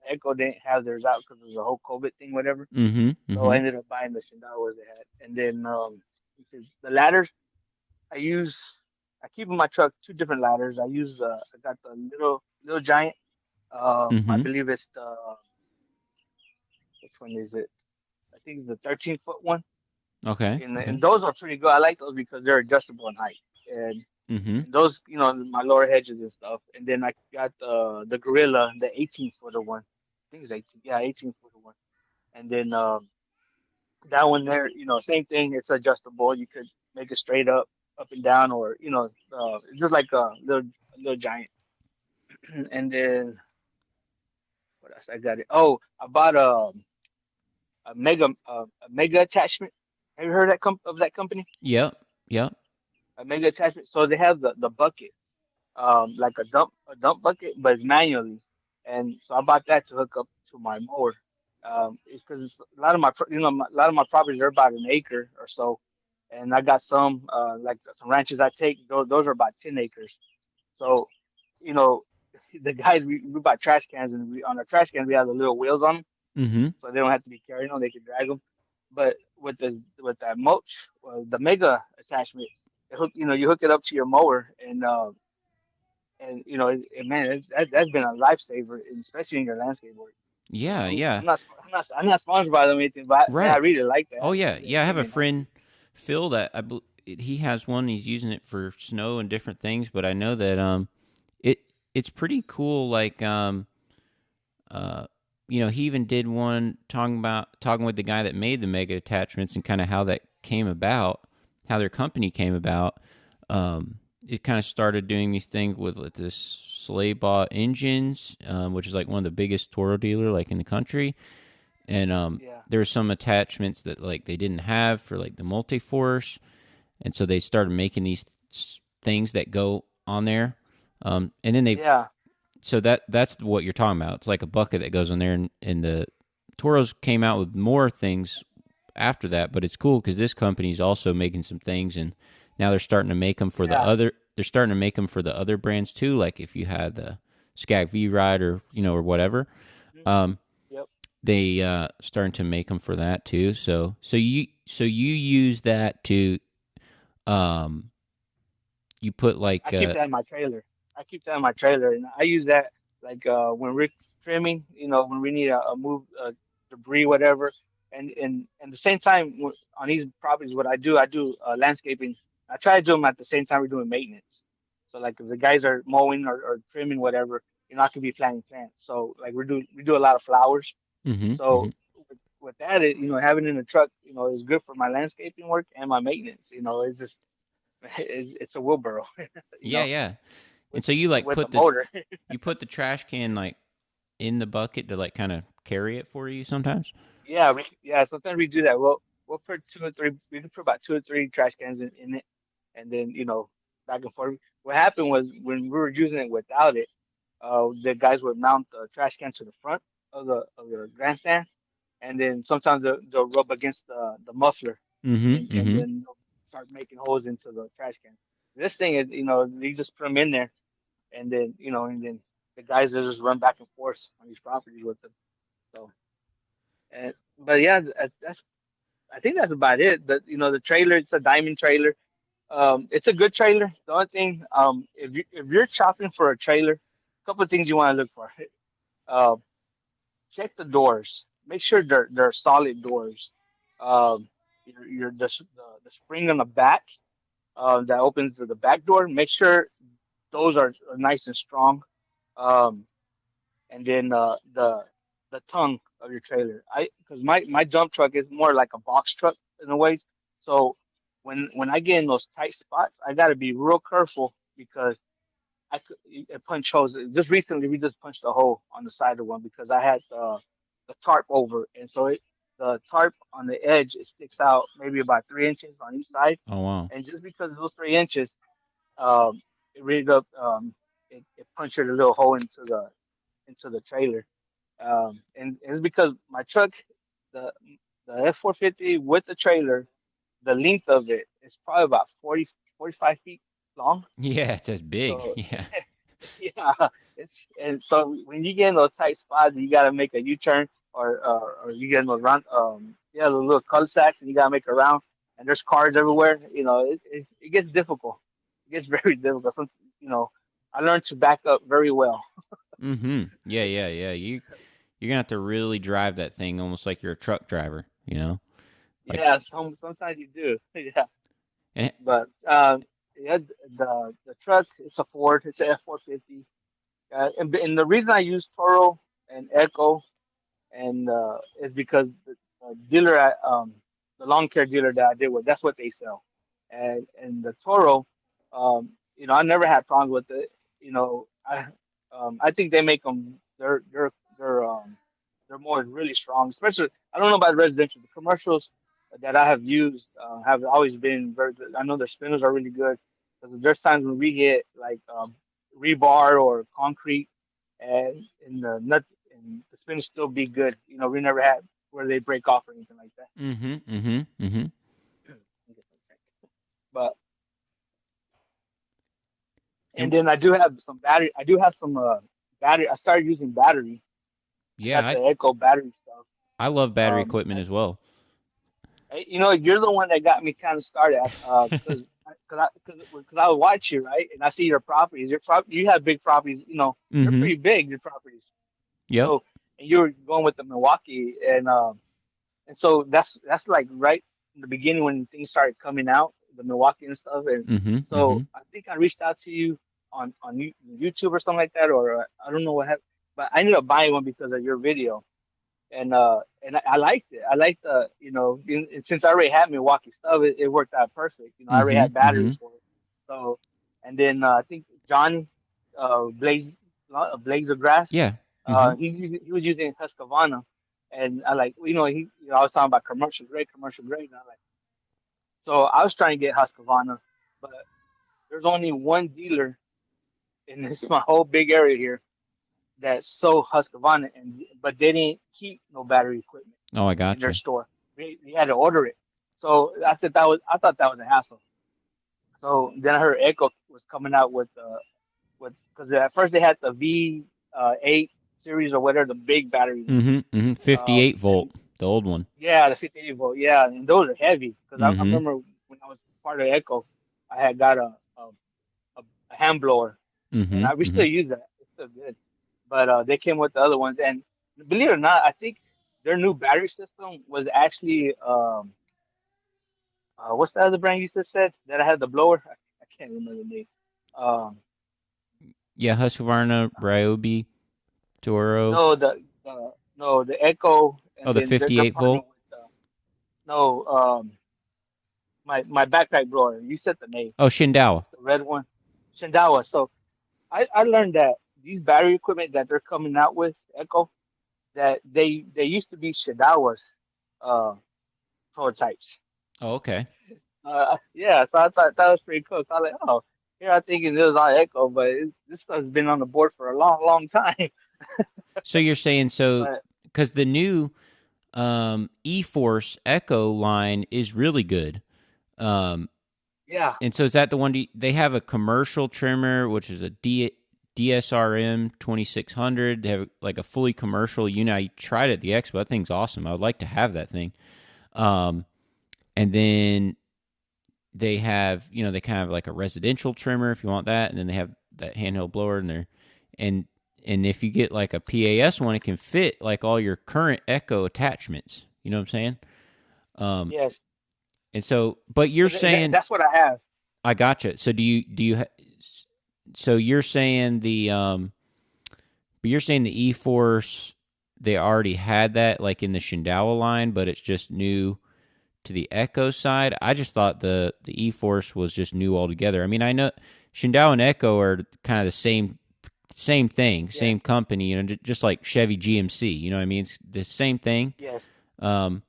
Echo didn't have theirs out because of the whole COVID thing, whatever. Mm-hmm. So I Mm-hmm. ended up buying the Shindawas they had. And then the ladders I use, I keep in my truck two different ladders. I got the little giant. I Mm-hmm. believe it's the which one is it? I think it's the 13-foot one. Okay. And Okay. those are pretty good. I like those because they're adjustable in height. And Mm-hmm. and those, my lower hedges and stuff. And then I got the Gorilla, the 18-footer one. I think it's 18. Yeah, 18-footer one. And then that one there, same thing. It's adjustable. You could make it straight up and down, or it's just like a little giant. And then what else I got it? Oh, I bought a mega attachment. Have you heard of that company? Yep. Yep. A mega attachment. So they have the bucket, like a dump bucket, but it's manually. and so I bought that to hook up to my mower. It's because a lot of a lot of my properties are about an acre or so, and I got some like some ranches I take. Those are about 10 acres. So, you know, the guys we buy trash cans, and we on our trash cans we have the little wheels on them, Mm-hmm. so they don't have to be carrying them; they can drag them. But with that mulch, the mega attachment, you hook it up to your mower, and man, that's been a lifesaver, especially in your landscape work. Yeah, yeah. I'm not sponsored by them or anything, but man, I Right. really like that. Oh yeah, It yeah. I have saved a me a lot. friend, Phil, that he has one. He's using it for snow and different things. But I know that it it's pretty cool. Like uh, he even did one talking with the guy that made the mega attachments and kind of how that came about, how their company came about. It kind of started doing these things with like this sleigh bought engines, which is like one of the biggest Toro dealer like in the country, and Yeah, there were some attachments that like they didn't have for like the multi-force, and so they started making these things that go on there, and then they yeah, so that's what you're talking about. It's like a bucket that goes on there, and the Toros came out with more things after that. But it's cool because this company's also making some things, and now they're starting to make them for the yeah. other. They're starting to make them for the other brands too. Like if you had the Skag V Ride or or whatever, Mhm. um, Yep. they starting to make them for that too. So you use that to um you put I like keep that in my trailer. I keep that in my trailer, and I use that like when we're trimming. When we need a move debris, whatever. And the same time on these properties, what I do landscaping. I try to do them at the same time we're doing maintenance. So like if the guys are mowing or trimming, whatever, I could be planting plants. So like we do a lot of flowers. mm-hmm, mm-hmm. So with that, having it in the truck, is good for my landscaping work and my maintenance. It's just it's a wheelbarrow, you Yeah, know yeah. And with so you like with a put the motor. you put the trash can like in the bucket to like kind of carry it for you sometimes. Yeah, sometimes we do that. We'll put two or three. We can put about two or three trash cans in it, and then back and forth. What happened was when we were using it without it, the guys would mount the trash can to the front of the grandstand, and then sometimes they'll rub against the muffler, Mm-hmm. and Mm-hmm. then they'll start making holes into the trash can. This thing is, you just put them in there, and then the guys will just run back and forth on these properties with them. So, but yeah, that's I think that's about it. The trailer, it's a diamond trailer. It's a good trailer. The only thing, if you're shopping for a trailer, a couple of things you want to look for. Uh, Check the doors. Make sure they're solid doors. Um, the spring on the back that opens to the back door. Make sure those are nice and strong. Um, and then the tongue of your trailer. Because my dump truck is more like a box truck in a way. So when I get in those tight spots, I got to be real careful because I could punch holes. Just recently, we just punched a hole on the side of one because I had the tarp over, and so the tarp on the edge it sticks out maybe about 3 inches on each side, Oh wow. and just because of those 3 inches, um, it rigged up. It punctured a little hole into the trailer. And it's because my truck, the the F450 with the trailer, the length of it is probably about 40 45 feet long. Yeah, it's as big. So Yeah. yeah, and so when you get in those tight spots, you got to make a U-turn, or you get in those round, the little cul-de-sacs, and you got to make a round, and there's cars everywhere. It gets difficult. It gets very difficult. You know, I learned to back up very well. Mm-hmm. Yeah, yeah, yeah. You're gonna have to really drive that thing almost like you're a truck driver. Like Yeah, sometimes you do. Yeah. and But yeah, the truck it's a Ford, it's a F450, and the reason I use Toro and Echo and is because the dealer the lawn care dealer that I did with, that's what they sell, and the Toro, I never had problems with it. I think they make them they're more really strong, especially I don't know about residential, the commercials that I have used have always been very good. I know the spinners are really good because there's times when we get like rebar or concrete, and and the nuts and the spin still be good. You know, we never had where they break off or anything like that. Mm-hmm. Mm-hmm. Mm-hmm. But and And then I do have some battery. I do have some battery. I started using battery. I yeah, got the Echo battery stuff. I love battery Um, equipment as well. you know, you're the one that got me kind of started because I would watch you, right, and I see your properties. You have big properties. You know, they're Mm-hmm. pretty big. Your properties. Yep. So and you were going with the Milwaukee, and so that's like right in the beginning when things started coming out, the Milwaukee and stuff. And Mm-hmm. Mm-hmm. so I think I reached out to you on YouTube or something like that, or I don't know what happened, but I ended up buying one because of your video. And I liked it. I liked the and since I already had Milwaukee stuff, it worked out perfect. You know, I already Mm-hmm. had Mm-hmm. batteries for it. So, and then I think John Blaze Blaze of Grass, Yeah. Mm-hmm. he was using Husqvarna, and I like I was talking about commercial grade. And I like so I was trying to get Husqvarna, but there's only one dealer in this my whole big area here that sold Husqvarna, and but they didn't keep no battery equipment Oh, I in their gotcha. store. They had to order it. So I thought that was a hassle. So then I heard Echo was coming out with because at first they had the V 8 series or whatever the big batteries. Mm-hmm. Mm-hmm. 58 And volt, the old one. yeah, the 58 volt, yeah, and those are heavy because I Mm-hmm. remember when I was part of Echo, I had got a hand blower, and Mm-hmm. we Mm-hmm. still use that. It's still good. But they came with the other ones, and believe it or not, I think their new battery system was actually what's the other brand you just said that I had the blower? I can't remember the name. Um, Yeah, Husqvarna, Ryobi, Toro. no, the Echo, Oh, and the then they're 58 partnering volt. with no my backpack blower. You said the name. Oh, Shindawa. It's the red one, Shindawa. So I learned that these battery equipment that they're coming out with Echo that they used to be Shidawa's uh prototypes. Oh, okay. Yeah, so I thought that was pretty cool. So I was like, oh, here I'm thinking this was on Echo, but this stuff's been on the board for a long time. So you're saying so But because the new E-Force Echo line is really good. Um, yeah, and so is that the one they have a commercial trimmer, which is a DSRM 2600. They have like a fully commercial unit. I tried it at the expo. That thing's awesome. I would like to have that thing. Um, and then they have, they kind of like a residential trimmer if you want that. And then they have that handheld blower in there. And and if you get like a PAS one, it can fit like all your current Echo attachments. You know what I'm saying? Um, yes, and so, but you're saying that's what I have. I gotcha. So so you're saying but you're saying the E-Force they already had that like in the Shindawa line, but it's just new to the Echo side. I just thought the E-Force was just new altogether. I mean, I know Shindawa and Echo are kind of the same thing, Yes, same company, just like Chevy GMC. You know what I mean? It's the same thing. yes. Um,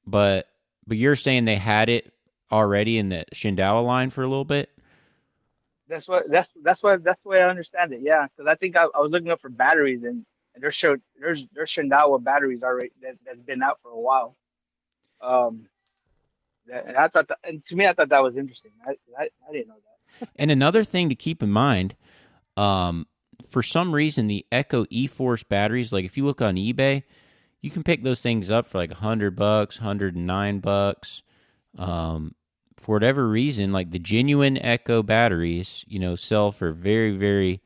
but you're saying they had it already in the Shindawa line for a little bit. That's the way I understand it. Yeah, because I think I was looking up for batteries and there's Shindawa batteries already that's been out for a while. Um, and and to me I thought that was interesting. I didn't know that. And another thing to keep in mind, um, for some reason, the Echo E-Force batteries, like if you look on eBay, you can pick those things up for like $100, $109. Um, for whatever reason, like the genuine Echo batteries, sell for very, very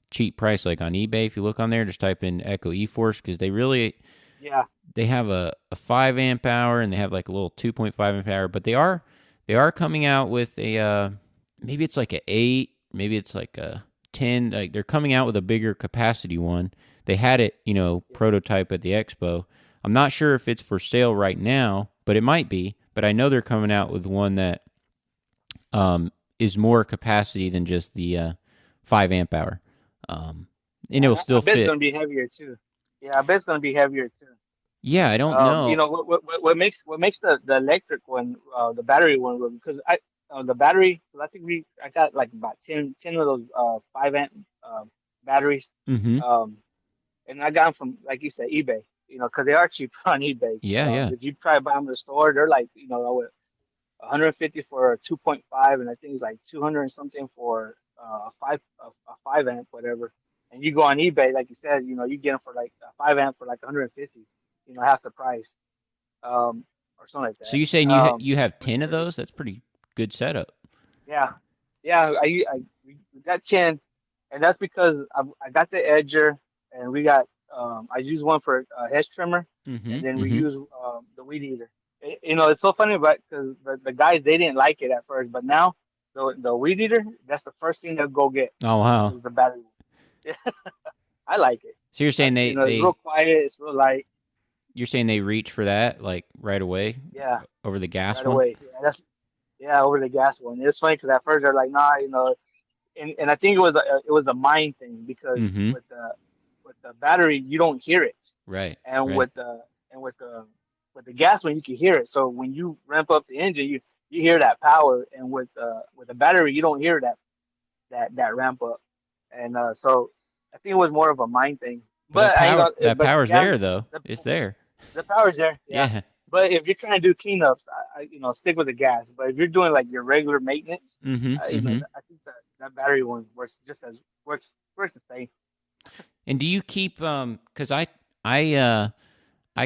cheap price. Like on eBay, if you look on there, just type in Echo E-Force because Yeah, they have a 5 amp hour and they have like a little 2.5 amp hour, but they are coming out with a maybe it's like a 8, maybe it's like a 10. Like they're coming out with a bigger capacity one. They had it, prototype at the expo. I'm not sure if it's for sale right now, but it might be. But I know they're coming out with one that is more capacity than just the 5 amp hour, um, and yeah. it will I still bet it's fit. gonna be heavier too. Yeah, I bet it's gonna be heavier too. Yeah, I don't know. What makes the electric one the battery one because the battery I think I got like about ten of those 5 amp batteries. Mm-hmm. Um, and I got them from, like you said, eBay. You know, because they are cheap on eBay. Yeah, yeah. If you try to buy them in the store, they're like, 150 for a 2.5, and I think it's like 200 and something for a 5 amp, whatever. And you go on eBay, like you said, you get them for like a 5 amp for like 150, half the price, or something like So that. you saying you have But 10 of those? That's pretty good setup. yeah, yeah, we got 10, and that's because I got the edger, and we got I use one for a hedge trimmer, Mm-hmm. and then we Mm-hmm. use the weed eater. It's so funny, but because the guys they didn't like it at first, but now the weed eater, that's the first thing they'll go get Oh wow. is the battery. Yeah, I like it. So you're saying It's real quiet, it's real light. you're saying they reach for that like right away Yeah, over the gas right one? away. Yeah, over the gas one. It's funny because at first they're like, nah, and I think it was a mind thing because Mm-hmm. with the battery you don't hear it, Right. and Right. with the gas one you can hear it. So when you ramp up the engine, you hear that power, and with the battery you don't hear that ramp up, and so I think it was more of a mind thing. But But that but power's gas there though. the It's there. the power's there, yeah. Yeah. But if you're trying to do cleanups, stick with the gas. But if you're doing like your regular maintenance, Mm-hmm. Mm-hmm. I think that battery one works the same. And do you keep cuz I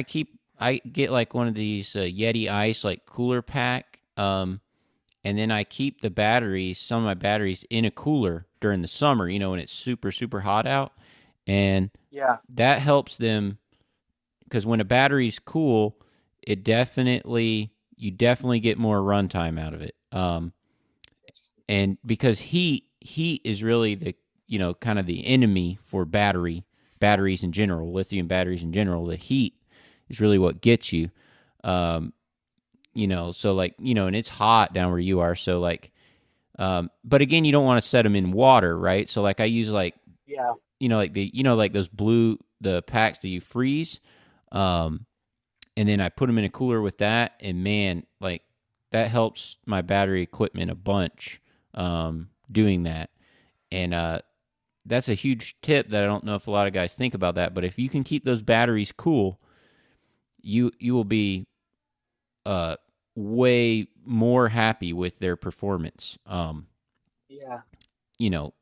keep I get like one of these Yeti Ice like cooler pack and then I keep the batteries, some of my batteries in a cooler during the summer, when it's super super hot out, and Yeah, that helps them because when a battery's cool, you definitely get more runtime out of it. And because heat is really the kind of the enemy for batteries in general, lithium batteries in general. The heat is really what gets you. Um, so like and it's hot down where you are, so like but again, you don't want to set them in water, right? So like I use like yeah, like like those the packs that you freeze, um, and then I put them in a cooler with that, and man, like that helps my battery equipment a bunch. Doing that, and that's a huge tip that I don't know if a lot of guys think about that. But if you can keep those batteries cool, you will be uh way more happy with their performance. yeah.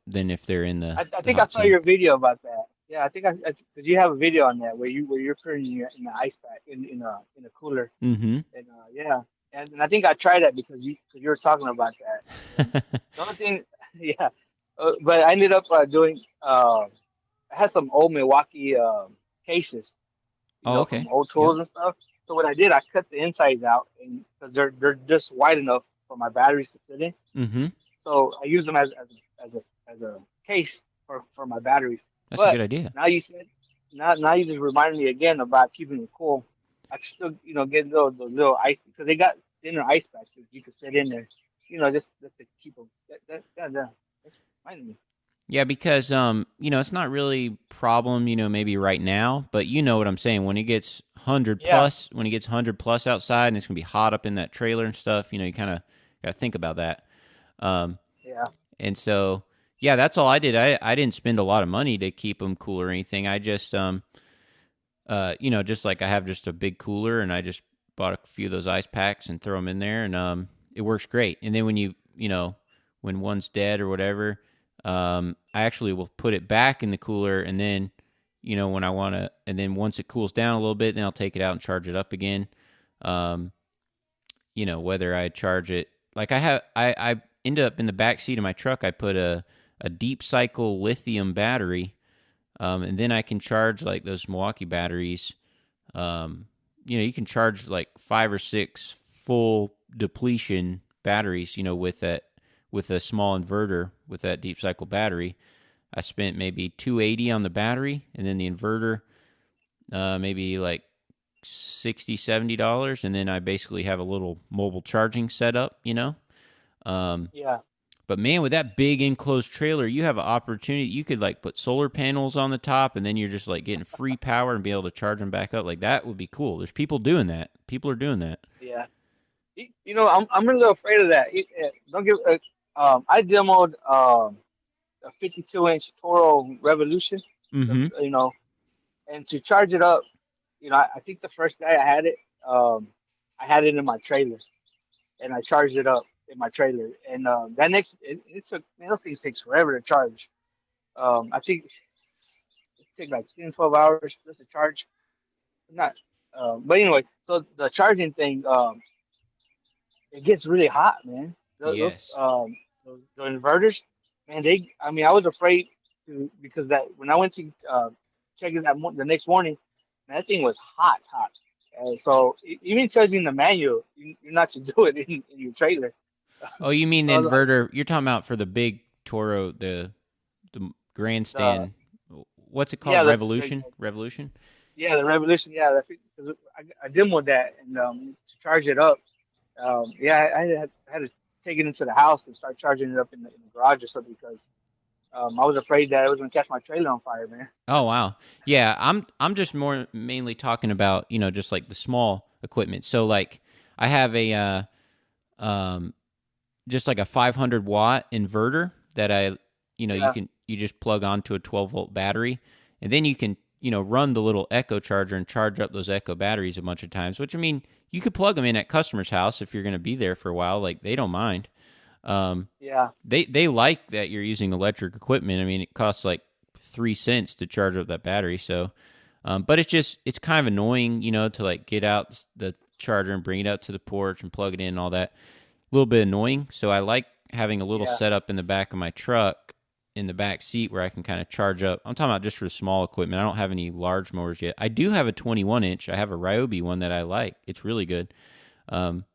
Than if they're in I the think I hot saw sun. your video about that. Yeah, I think because you have a video on that where you're putting in the ice pack in a cooler, Mm-hmm. and yeah, and I think I tried that because you were talking about that. And the only thing, yeah, but I ended up doing. I had some old Milwaukee cases, Oh, from okay. old Yep. tools and stuff. So what I did, I cut the insides out, and because they're just wide enough for my batteries to fit in. Mm-hmm. So I use them as a case for my batteries. That's a But good idea. now you said now you just reminded me again about keeping it cool. I can still get those little ice because they got thinner ice packs that you can fit in there. Just to keep them. That's reminding me. Yeah, because it's not really problem, maybe right now, but you know what I'm saying. Yeah, When it gets 100 plus outside, and it's gonna be hot up in that trailer and stuff, you kind of got to think about that. Um, yeah, and so, yeah, that's all I did. I didn't spend a lot of money to keep them cool or anything. I just just like I have just a big cooler, and I just bought a few of those ice packs and throw them in there, and it works great. And then when one's dead or whatever, I actually will put it back in the cooler, and then when I want to, and then once it cools down a little bit, then I'll take it out and charge it up again. Um, whether I charge it like I ended up in the back seat of my truck. I put a deep cycle lithium battery, and then I can charge like those Milwaukee batteries. You can charge like 5 or 6 full depletion batteries. With a small inverter with that deep cycle battery. I spent maybe 280 on the battery, and then the inverter, maybe like 60 $70, and then I basically have a little mobile charging setup. Um, yeah, but man, with that big enclosed trailer, you have an opportunity. You could like put solar panels on the top, and then you're just like getting free power and be able to charge them back up. Like that would be cool. There's people doing that. People are doing that. yeah. I'm a little afraid of that. Don't give. I demoed. a 52-inch Toro Revolution, the Mm-hmm. and to charge it up, I think the first day um, I had it in my trailer, and I charged it up in my trailer, and that next it took man, those things takes forever to charge. I think it took like 10, 12 hours just to charge. Not, but anyway, so the charging thing, it gets really hot, man. Yes. The inverters, man, I mean, I was afraid to because that when I went to check it the next morning, man, that thing was hot, hot. So even tells you in the manual, you're not to do it in your trailer. Oh, you mean So the I was like, inverter? You're talking about for the big Toro, the the grandstand. What's it called? yeah, Revolution. Revolution. yeah, the Revolution, yeah, cause I demoed that and to charge it up. Yeah, I had to take it into the house and start charging it up in the garage or something because I was afraid that it was gonna catch my trailer on fire, man. Oh wow. Yeah, I'm just more mainly talking about, just like the small equipment. So like I have a um just like a 500-watt inverter that Yeah, you just plug onto a 12-volt battery, and then you can, run the little Echo charger and charge up those Echo batteries a bunch of times, which I mean, you could plug them in at customer's house if you're going to be there for a while, like they don't mind. Um yeah, they like that you're using electric equipment. I mean, it costs like 3 cents to charge up that battery. So, but it's kind of annoying, to like get out the charger and bring it up to the porch and plug it in and all that. A little bit annoying. So I like having a little yeah, setup in the back of my truck in the back seat where I can kind of charge up. I'm talking about just for small equipment. I don't have any large mowers yet. I do have a 21 inch. I have a Ryobi one that I like. It's really good. Um,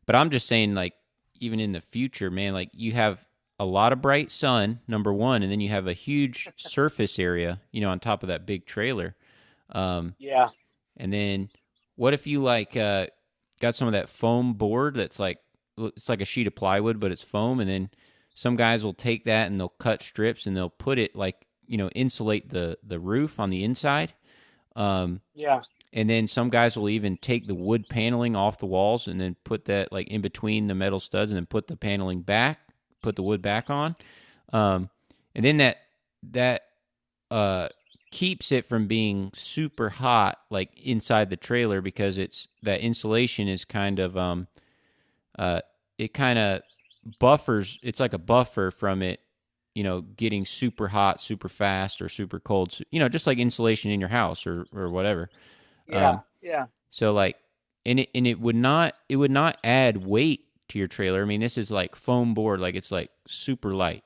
but I'm just saying, like, even in the future, man, like you have a lot of bright sun, number one, and then you have a huge surface area, on top of that big trailer. Um, yeah, and then what if you like got some of that foam board that's like it's like a sheet of plywood, but it's foam, and then some guys will take that and they'll cut strips and they'll put it like insulate the roof on the inside. Um, yeah, and then some guys will even take the wood paneling off the walls and then put that like in between the metal studs and then put the paneling back, put the wood back on. Um, and then that uh, keeps it from being super hot like inside the trailer because it's that insulation is kind of uh, it kind of buffers. It's like a buffer from it, getting super hot, super fast, or super cold. So, just like insulation in your house or whatever. yeah, Um, yeah, so like, and it would not add weight to your trailer. I mean, this is like foam board, like it's like super light.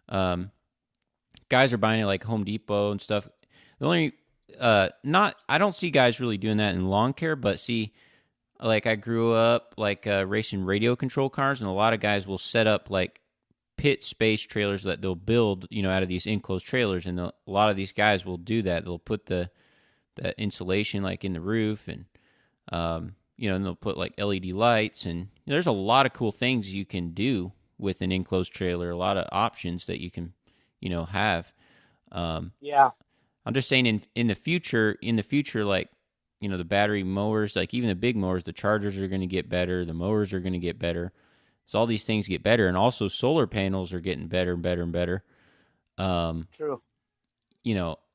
Um, guys are buying it like Home Depot and stuff. The only, not I don't see guys really doing that in lawn care, but see, like I grew up like racing radio control cars, and a lot of guys will set up like pit space trailers that they'll build, out of these enclosed trailers, and a lot of these guys will do that. They'll put the insulation like in the roof, and and they'll put like LED lights, and there's a lot of cool things you can do with an enclosed trailer. A lot of options that you can, have. Um, yeah, I'm just saying in the future, like the battery mowers, like even the big mowers, the chargers are going to get better, the mowers are going to get better. So all these things get better, and also solar panels are getting better and better and better. Um, true.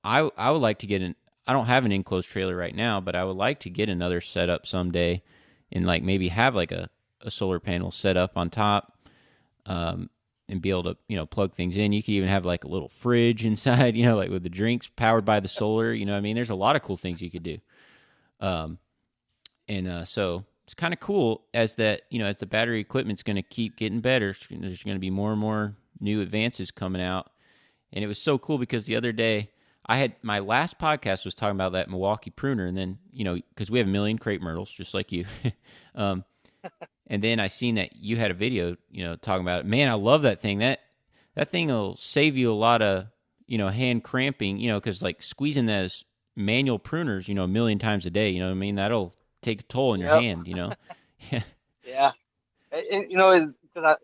I would like to get an. I don't have an enclosed trailer right now, but I would like to get another setup someday, and like maybe have like a solar panel set up on top, and be able to plug things in. You could even have like a little fridge inside, like with the drinks powered by the solar. What I mean, there's a lot of cool things you could do. Um, and so it's kind of cool as that as the battery equipment's going to keep getting better. There's going to be more and more new advances coming out. And it was so cool because the other day I had my last podcast was talking about that Milwaukee pruner, and then because we have a million crepe myrtles just like you, um, and then I seen that you had a video talking about it. Man, I love that thing. That thing will save you a lot of hand cramping. Because like squeezing those manual pruners a million times a day. What I mean, that'll take a toll on your Yep, hand. Yeah. yeah. And,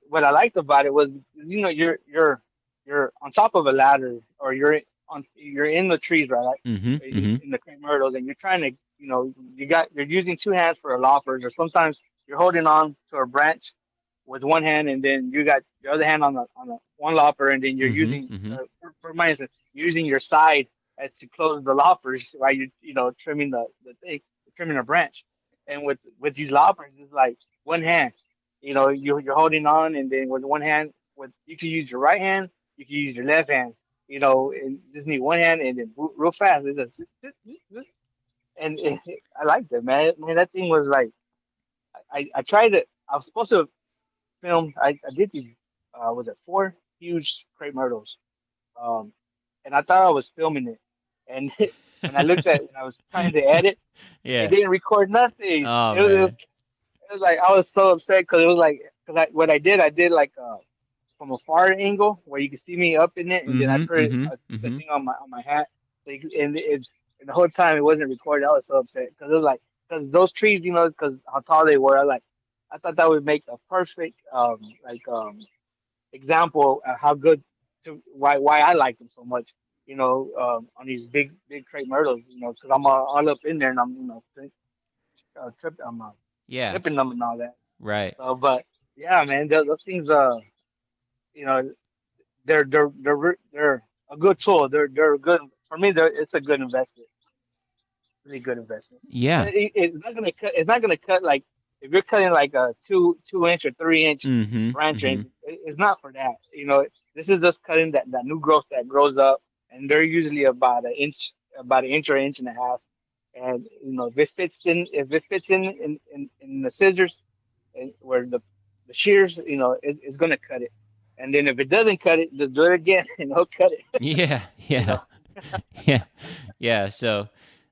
what I liked about it was you're on top of a ladder or you're in the trees, right? Like, Mm-hmm. Mm-hmm. in the crepe myrtles, and you're trying to you're using two hands for a loppers, or sometimes you're holding on to a branch with one hand, and then you got your other hand on the one lopper, and then you're Mm-hmm. using Mm-hmm. for my instance, using your side as to close the loppers while you know trimming the thing, trimming a branch. And with these loppers, it's like one hand. You know, you're holding on, and then with one hand, with you can use your right hand, you can use your left hand. You know, and just need one hand, and then real fast. It's just, and I liked it, man. Man, that thing was like I tried it. I was supposed to film. I did these. Was it four huge crepe myrtles? Um, and I thought I was filming it, and when I was trying to edit, it Yeah. didn't record nothing. Oh It man. was like I was so upset because it was like because what I did like from a far angle where you could see me up in it, and then Mm-hmm. Mm-hmm. I put the Mm-hmm. thing on my hat, so and the whole time it wasn't recorded. I was so upset because it was like because those trees, you know, because how tall they were, I thought that would make a perfect example of how good to why I like them so much. You know, on these big crepe myrtles, you know, because I'm all up in there and I'm Yeah. clipping them and all that. Right. So, but yeah, man, those things you know they're a good tool. They're good for me. It's a good investment, really good investment. Yeah. It's not gonna cut. It's not gonna cut like if you're cutting like a 2 inch or 3 inch Mm-hmm. branch Mm-hmm. range. It's not for that. You know, this is just cutting that new growth that grows up, and they're usually about an inch or inch and a half. And you know, if it fits in the scissors, where the shears, you know, it's gonna cut it. And then if it doesn't cut it, just do it again and it'll cut it. Yeah. You Yeah. know. Yeah. Yeah. So,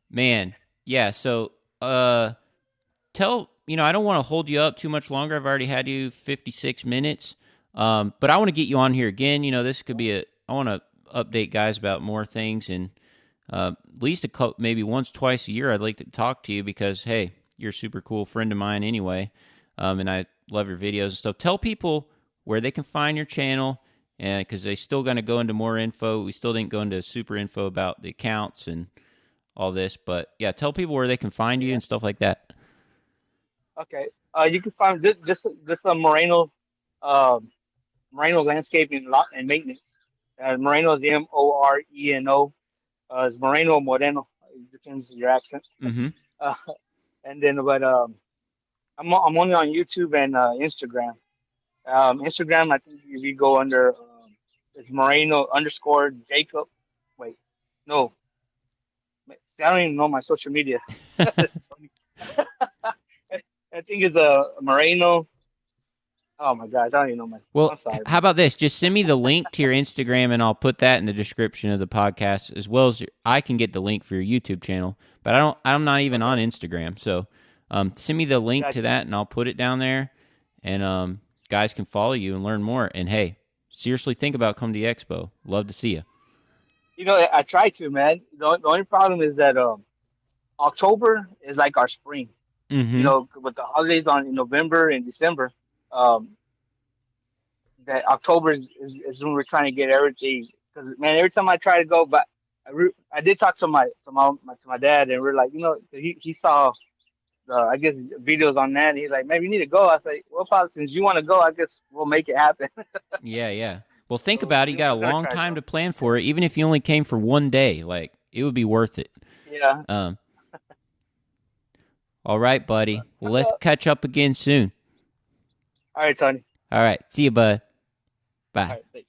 man. Yeah. So, uh, I don't want to hold you up too much longer. I've already had you 56 minutes. But I want to get you on here again. This could be I want to update guys about more things and at least a couple, maybe once, twice a year. I'd like to talk to you because, hey, you're a super cool friend of mine anyway. And I love your videos and stuff. Tell people where they can find your channel and because they still going to go into more info. We still didn't go into super info about the accounts and all this, but yeah, tell people where they can find you Yeah. and stuff like that. Okay. You can find just a um, Moreno landscaping lot and maintenance. Moreno is Moreno. It's Moreno Moreno. It depends on your accent. Mm-hmm. Uh, and then, but I'm only on YouTube and Instagram. Instagram, I think if you go under it's Moreno underscore Jacob. Wait, no, see, I don't even know my social media. It's funny. I think it's Moreno. Oh my gosh, I don't even know my. Well, I'm sorry, how man. about this? Just send me the link to your Instagram, and I'll put that in the description of the podcast, as well as I can get the link for your YouTube channel. But I don't. I'm not even on Okay, Instagram, so send me the link to got you. that, and I'll put it down there, and guys can follow you and learn more. And hey, seriously, think about coming to the expo. Love to see you. You know, I try to, man. The only problem is that October is like our spring. You Mm-hmm. know, with the holidays on in November and December, um, that October is when we're trying to get everything. Because man, every time I try to go, but I did talk to my dad, and we're like, you know, he saw I guess videos on that. And he's like, maybe you need to go. I say, well, Pop, since you want to go, I guess we'll make it happen. Yeah, yeah. Well, think So about it. You got a we're gonna long try to time go. to plan for it. Even if you only came for one day, like it would be worth it. Yeah. Um, all right, buddy. Well, let's All catch up again soon. right, Tony. All right. See you, bud. All Bye. right, thanks.